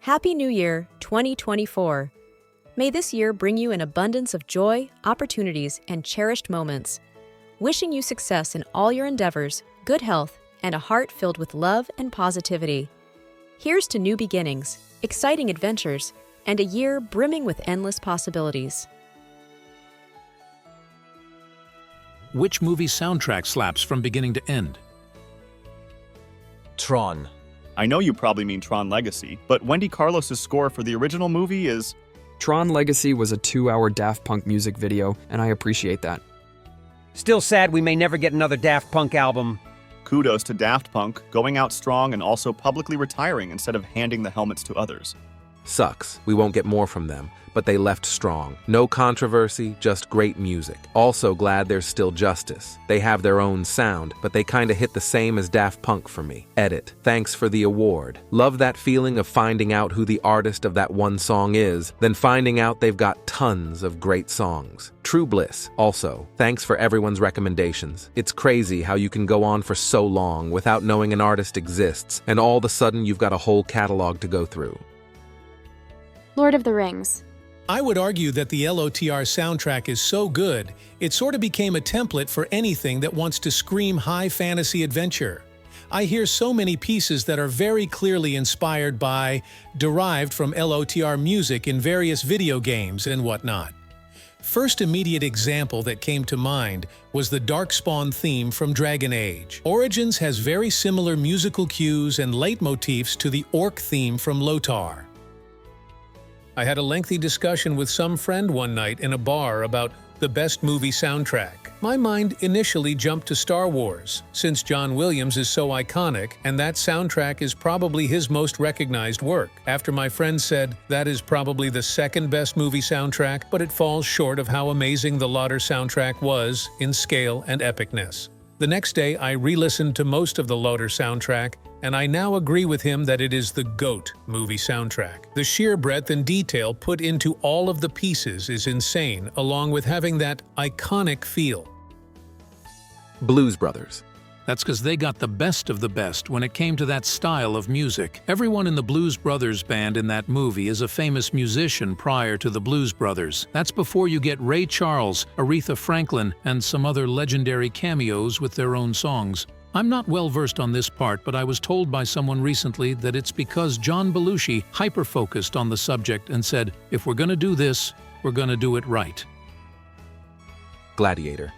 Happy New Year 2024. May this year bring you an abundance of joy, opportunities, and cherished moments. Wishing you success in all your endeavors, good health, and a heart filled with love and positivity. Here's to new beginnings, exciting adventures, and a year brimming with endless possibilities. Which movie soundtrack slaps from beginning to end? Tron. I know you probably mean Tron Legacy, but Wendy Carlos's score for the original movie is... Tron Legacy was a 2-hour Daft Punk music video, and I appreciate that. Still sad we may never get another Daft Punk album. Kudos to Daft Punk, going out strong and also publicly retiring instead of handing the helmets to others. Sucks. We won't get more from them, but they left strong. No controversy, just great music. Also glad there's still justice. They have their own sound, but they kinda hit the same as Daft Punk for me. Edit. Thanks for the award. Love that feeling of finding out who the artist of that one song is, then finding out they've got tons of great songs. True bliss. Also, thanks for everyone's recommendations. It's crazy how you can go on for so long without knowing an artist exists, and all of a sudden you've got a whole catalog to go through. Lord of the Rings. I would argue that the LOTR soundtrack is so good, it sort of became a template for anything that wants to scream high fantasy adventure. I hear so many pieces that are very clearly inspired by, derived from LOTR music in various video games and whatnot. First immediate example that came to mind was the Darkspawn theme from Dragon Age. Origins has very similar musical cues and leitmotifs to the Orc theme from LOTR. I had a lengthy discussion with some friend one night in a bar about the best movie soundtrack. My mind initially jumped to Star Wars, since John Williams is so iconic and that soundtrack is probably his most recognized work. After my friend said that is probably the second best movie soundtrack, but it falls short of how amazing the latter soundtrack was in scale and epicness. The next day, I re-listened to most of the Loader soundtrack, and I now agree with him that it is the GOAT movie soundtrack. The sheer breadth and detail put into all of the pieces is insane, along with having that iconic feel. Blues Brothers. That's because they got the best of the best when it came to that style of music. Everyone in the Blues Brothers band in that movie is a famous musician prior to the Blues Brothers. That's before you get Ray Charles, Aretha Franklin, and some other legendary cameos with their own songs. I'm not well versed on this part, but I was told by someone recently that it's because John Belushi hyper-focused on the subject and said, if we're gonna do this, we're gonna do it right. Gladiator.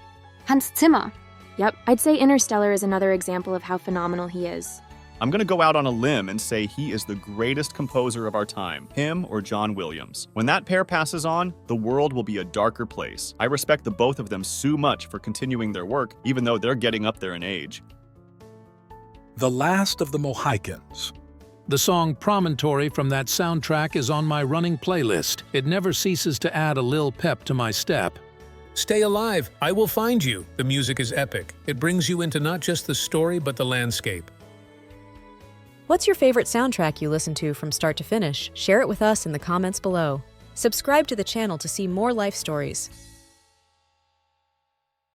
Hans Zimmer. Yep, I'd say Interstellar is another example of how phenomenal he is. I'm gonna go out on a limb and say he is the greatest composer of our time, him or John Williams. When that pair passes on, the world will be a darker place. I respect the both of them so much for continuing their work, even though they're getting up there in age. The Last of the Mohicans. The song Promontory from that soundtrack is on my running playlist. It never ceases to add a lil pep to my step. Stay Alive, I Will Find You. The music is epic. It brings you into not just the story, but the landscape. What's your favorite soundtrack you listen to from start to finish? Share it with us in the comments below. Subscribe to the channel to see more life stories.